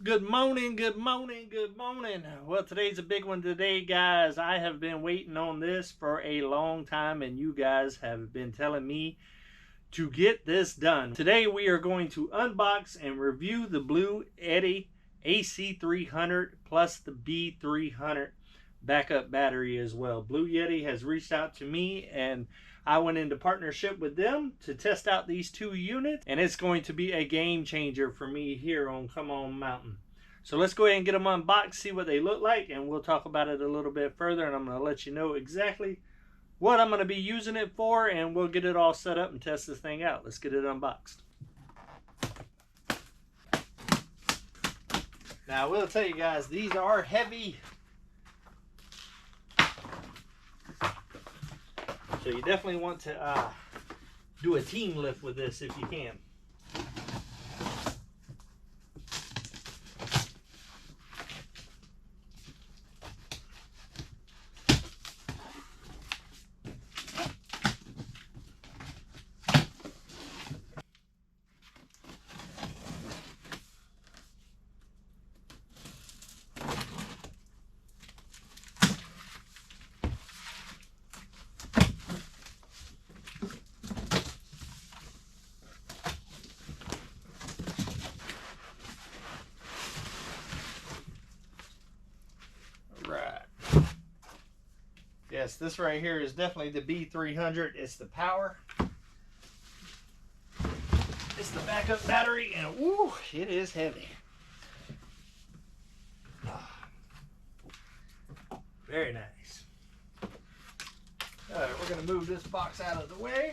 Good morning, good morning, good morning. Well, today's a big one today, guys. I have been waiting on this for a long time, and you guys have been telling me to get this done. Today, we are going to unbox and review the BLUETTI AC300 plus the B300 backup battery as well. BLUETTI has reached out to me, and I went into partnership with them to test out these two units, and it's going to be a game changer for me here on Come On Mountain. So let's go ahead and get them unboxed, see what they look like, and we'll talk about it a little bit further, and I'm going to let you know exactly what I'm going to be using it for, and we'll get it all set up and test this thing out. Let's get it unboxed. Now, I will tell you guys, these are heavy. So you definitely want to do a team lift with this if you can. Yes, this right here is definitely the B300. It's the power. It's the backup battery, and woo, it is heavy. Very nice. All right, we're going to move this box out of the way.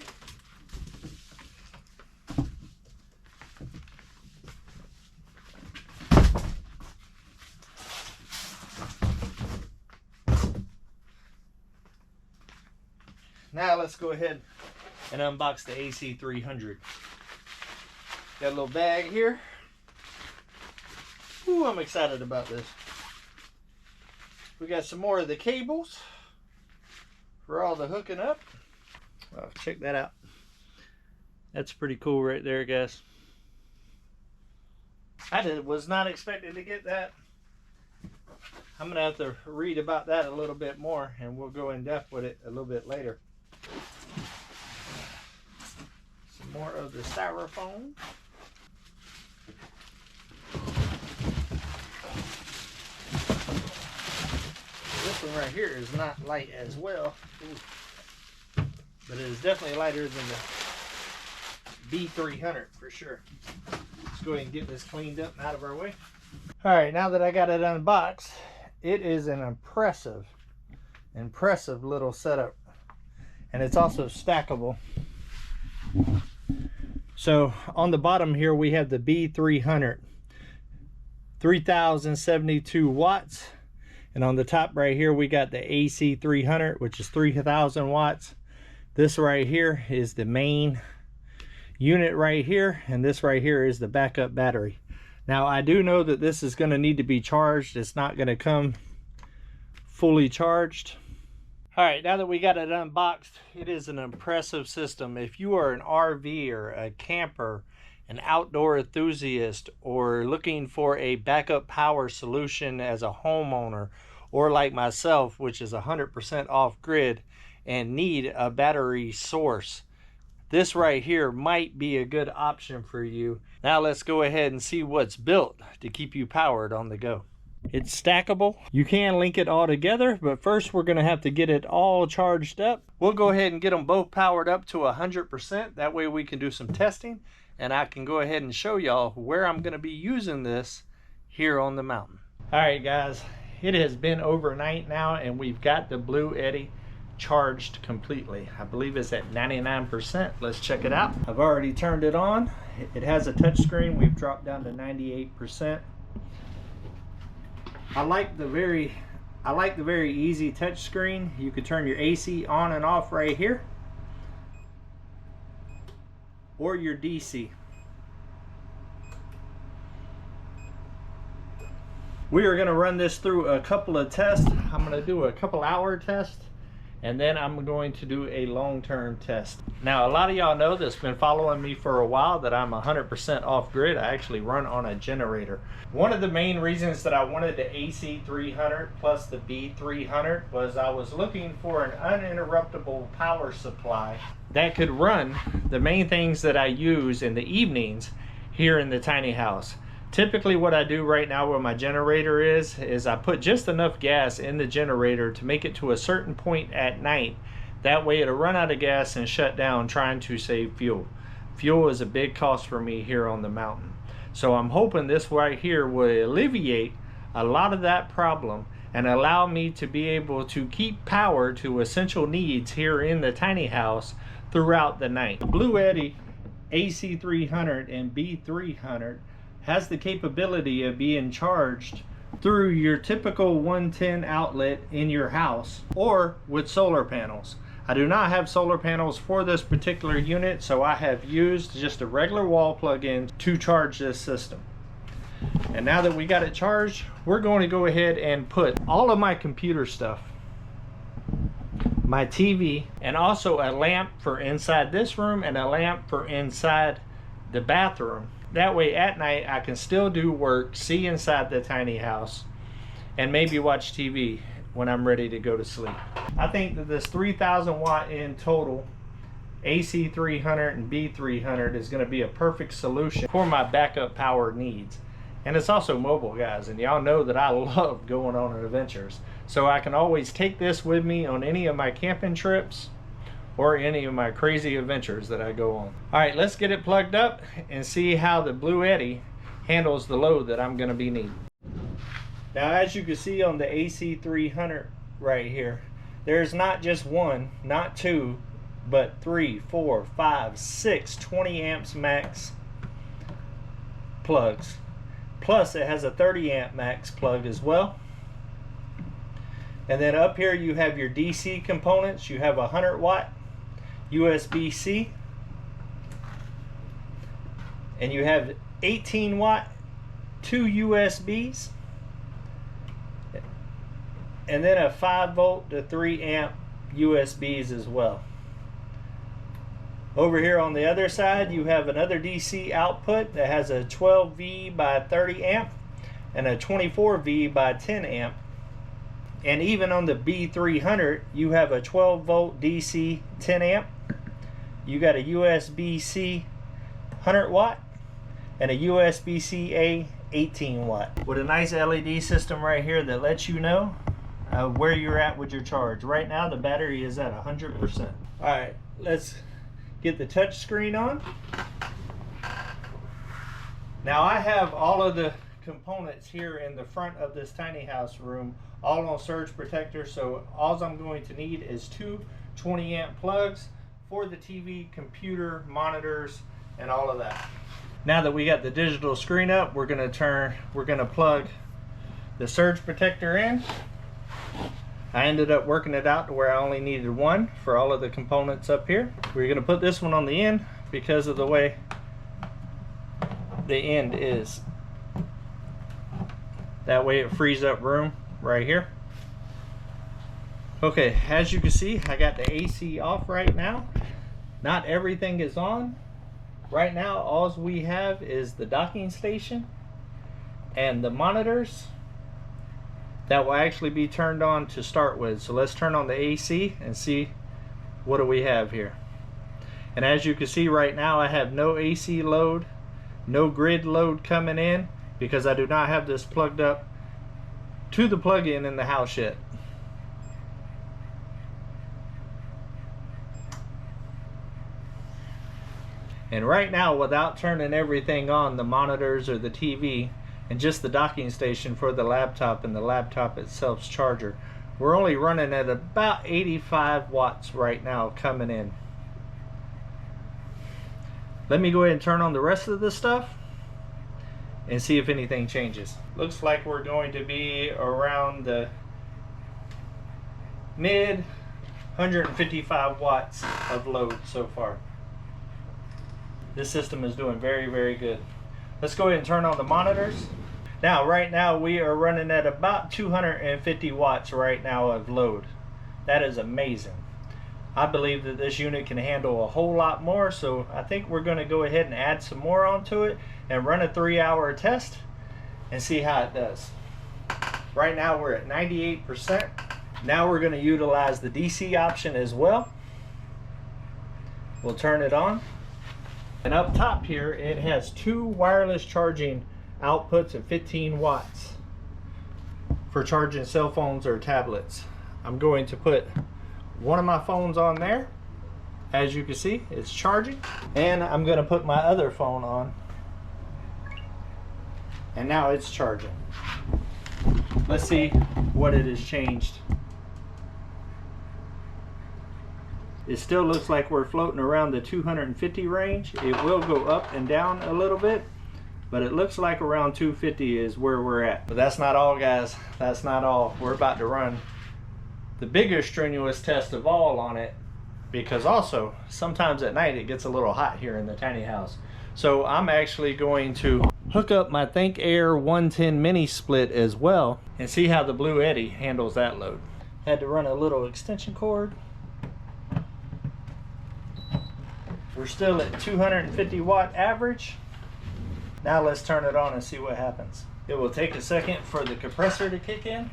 Now let's go ahead and unbox the AC300. Got a little bag here. Ooh, I'm excited about this. We got some more of the cables for all the hooking up. Oh, check that out. That's pretty cool right there, guys. I was not expecting to get that. I'm gonna have to read about that a little bit more, and we'll go in depth with it a little bit later. Some more of the styrofoam. This one right here is not light as well. Ooh. But it is definitely lighter than the B300 for sure. Let's go ahead and get this cleaned up and out of our way. All right, now that I got it unboxed, it is an impressive little setup. And it's also stackable. So on the bottom here we have the B300, 3072 watts, and on the top right here we got the AC300, which is 3000 watts. This right here is the main unit right here, and this right here is the backup battery. Now I do know that this is going to need to be charged. It's not going to come fully charged. All right, now that we got it unboxed, it is an impressive system. If you are an RVer, a camper, an outdoor enthusiast, or looking for a backup power solution as a homeowner, or like myself, which is 100% off grid and need a battery source, this right here might be a good option for you. Now let's go ahead and see what's built to keep you powered on the go. It's stackable. You can link it all together, but first we're going to have to get it all charged up. We'll go ahead and get them both powered up to 100%. That way we can do some testing, and I can go ahead and show y'all where I'm going to be using this here on the mountain. All right, guys, it has been overnight now, and we've got the BLUETTI charged completely. I believe it's at 99%. Let's check it out. I've already turned it on. It has a touch screen. We've dropped down to 98%. I like the very easy touch screen. You could turn your AC on and off right here, or your DC. We are going to run this through a couple of tests. I'm going to do a couple hour test, and then I'm going to do a long-term test. Now, a lot of y'all know that's been following me for a while that I'm 100% off-grid. I actually run on a generator. One of the main reasons that I wanted the AC300 plus the B300 was I was looking for an uninterruptible power supply that could run the main things that I use in the evenings here in the tiny house. Typically what I do right now where my generator is I put just enough gas in the generator to make it to a certain point at night. That way it'll run out of gas and shut down, trying to save fuel. Fuel is a big cost for me here on the mountain. So I'm hoping this right here will alleviate a lot of that problem and allow me to be able to keep power to essential needs here in the tiny house throughout the night. BLUETTI AC300 and B300 has the capability of being charged through your typical 110 outlet in your house or with solar panels. I do not have solar panels for this particular unit, so I have used just a regular wall plug-in to charge this system. And now that we got it charged, we're going to go ahead and put all of my computer stuff, my TV, and also a lamp for inside this room and a lamp for inside the bathroom. That way at night I can still do work, see inside the tiny house, and maybe watch TV when I'm ready to go to sleep. I think that this 3,000 watt in total AC300 and B300 is going to be a perfect solution for my backup power needs. And it's also mobile, guys, and y'all know that I love going on adventures. So I can always take this with me on any of my camping trips or any of my crazy adventures that I go on. All right, let's get it plugged up and see how the BLUETTI handles the load that I'm gonna be needing. Now, as you can see on the AC300 right here, there's not just one, not two, but 3, 4, 5, 6 20 amps max plugs. Plus it has a 30 amp max plug as well. And then up here you have your DC components. You have a 100 watt USB-C, and you have 18 watt 2 USBs, and then a 5 volt to 3 amp USBs as well. Over here on the other side you have another DC output that has a 12V by 30 amp and a 24V by 10 amp. And even on the B300 you have a 12 volt DC 10 amp, you got a USB-C 100 watt and a USB-C-A 18 watt with a nice LED system right here that lets you know where you're at with your charge. Right now the battery is at 100%. Alright, let's get the touch screen on. Now I have all of the components here in the front of this tiny house room all on surge protector, so all I'm going to need is 2 20 amp plugs for the TV, computer, monitors, and all of that. Now that we got the digital screen up, we're gonna plug the surge protector in. I ended up working it out to where I only needed one for all of the components up here. We're gonna put this one on the end because of the way the end is. That way it frees up room right here. Okay, as you can see, I got the AC off right now. Not everything is on. Right now, all we have is the docking station and the monitors that will actually be turned on to start with. So let's turn on the AC and see what do we have here. And as you can see right now, I have no AC load, no grid load coming in because I do not have this plugged up to the plug-in in the house yet. And right now, without turning everything on, the monitors or the TV and just the docking station for the laptop and the laptop itself's charger, we're only running at about 85 watts right now coming in. Let me go ahead and turn on the rest of the stuff and see if anything changes. Looks like we're going to be around the mid 155 watts of load so far. This system is doing very, very good. Let's go ahead and turn on the monitors. Now, right now we are running at about 250 watts right now of load. That is amazing. I believe that this unit can handle a whole lot more, so I think we're going to go ahead and add some more onto it and run a 3-hour test and see how it does. Right now we're at 98%. Now we're going to utilize the DC option as well. We'll turn it on. And up top here, it has 2 wireless charging outputs of 15 watts for charging cell phones or tablets. I'm going to put one of my phones on there. As you can see, it's charging. And I'm going to put my other phone on. And now it's charging. Let's see what it has changed. It still looks like we're floating around the 250 range. It will go up and down a little bit, but it looks like around 250 is where we're at. But that's not all, guys. That's not all. We're about to run the biggest strenuous test of all on it, because also sometimes at night it gets a little hot here in the tiny house. So I'm actually going to hook up my Think Air 110 mini split as well and see how the BLUETTI handles that load. Had to run a little extension cord. We're still at 250 watt average. Now let's turn it on and see what happens. It will take a second for the compressor to kick in.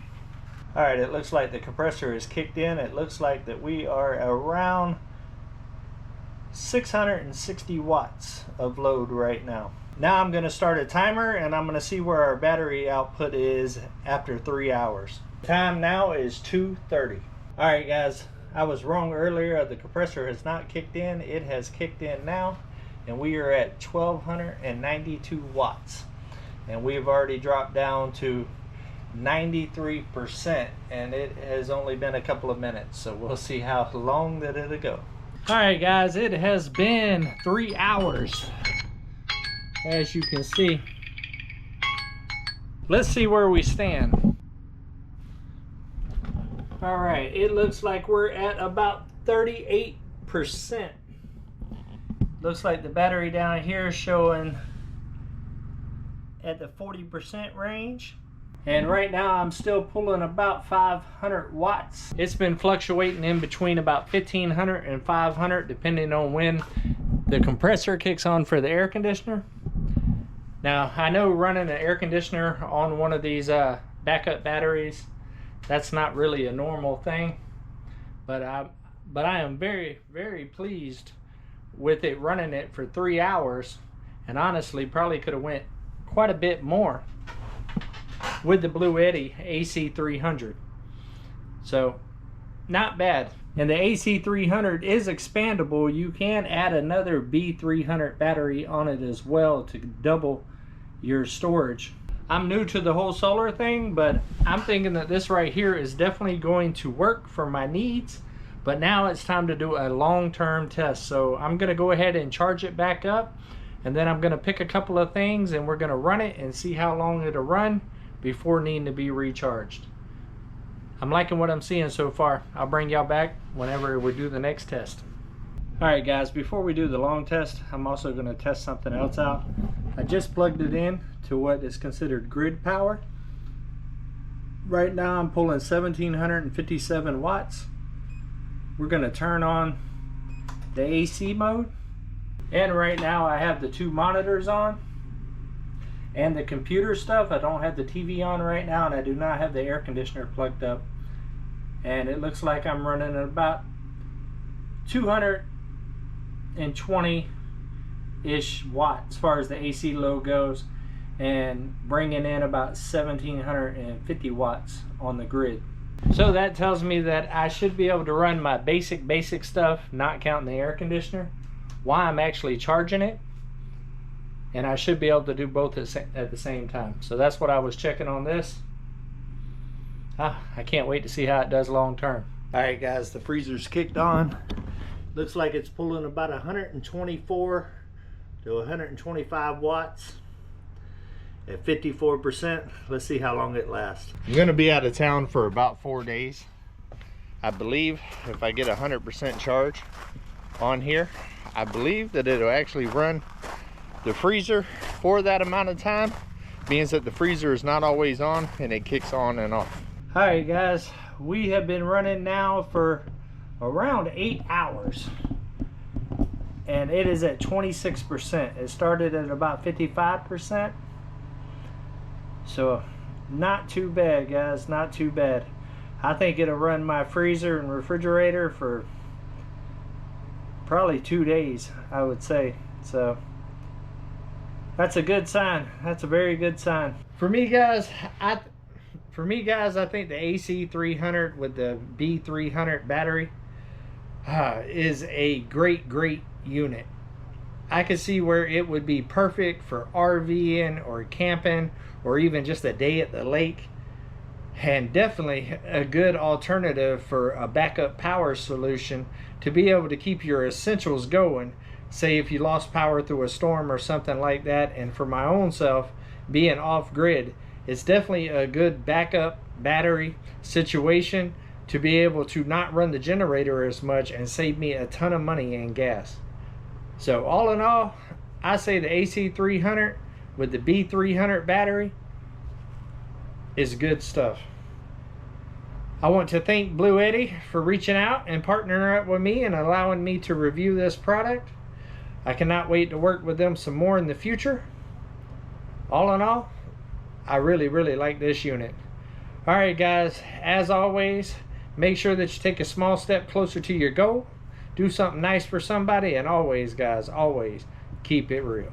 All right, it looks like the compressor is kicked in. It looks like that we are around 660 watts of load right now. Now I'm going to start a timer and I'm going to see where our battery output is after 3 hours. Time now is 2:30. All right, guys. I was wrong earlier. The compressor has not kicked in. It has kicked in now, and we are at 1292 watts. And we've already dropped down to 93%, and it has only been a couple of minutes. So we'll see how long that it'll go. All right, guys, it has been 3 hours. As you can see. Let's see where we stand. All right, it looks like we're at about 38%. Looks like the battery down here is showing at the 40% range. And right now I'm still pulling about 500 watts. It's been fluctuating in between about 1500 and 500 depending on when the compressor kicks on for the air conditioner. Now I know running an air conditioner on one of these backup batteries, that's not really a normal thing, but I am very, very pleased with it running it for 3 hours, and honestly probably could have went quite a bit more with the BLUETTI AC300. So not bad. And the AC300 is expandable. You can add another B300 battery on it as well to double your storage. I'm new to the whole solar thing, but I'm thinking that this right here is definitely going to work for my needs. But now it's time to do a long-term test. So I'm going to go ahead and charge it back up, and then I'm going to pick a couple of things and we're going to run it and see how long it'll run before needing to be recharged. I'm liking what I'm seeing so far. I'll bring y'all back whenever we do the next test. Alright guys, before we do the long test, I'm also going to test something else out. I just plugged it in to what is considered grid power. Right now I'm pulling 1757 watts. We're going to turn on the AC mode. And right now I have the 2 monitors on. And the computer stuff, I don't have the TV on right now, and I do not have the air conditioner plugged up. And it looks like I'm running at about 220-ish watts as far as the AC load goes, and bringing in about 1750 watts on the grid. So that tells me that I should be able to run my basic stuff, not counting the air conditioner, while I'm actually charging it. And I should be able to do both at the same time. So that's what I was checking on this. I can't wait to see how it does long term. Alright guys, the freezer's kicked on. Looks like it's pulling about 124 to 125 watts at 54%. Let's see how long it lasts. I'm going to be out of town for about 4 days. I believe if I get 100% charge on here, I believe that it'll actually run the freezer for that amount of time, means that the freezer is not always on and it kicks on and off. All right, guys, we have been running now for around 8 hours, and it is at 26%. It started at about 55%, so not too bad, guys, not too bad. I think it'll run my freezer and refrigerator for probably 2 days, I would say. So that's a good sign. That's a very good sign. For me, guys, I think the AC300 with the B300 battery is a great unit. I could see where it would be perfect for RVing or camping or even just a day at the lake, and definitely a good alternative for a backup power solution to be able to keep your essentials going, say if you lost power through a storm or something like that. And for my own self, being off grid, it's definitely a good backup battery situation to be able to not run the generator as much and save me a ton of money in gas. So all in all, I say the AC300 with the B300 battery is good stuff. I want to thank BLUETTI for reaching out and partnering up with me and allowing me to review this product. I cannot wait to work with them some more in the future. All in all, I really like this unit. All right, guys, as always, make sure that you take a small step closer to your goal. Do something nice for somebody, and always, guys, always keep it real.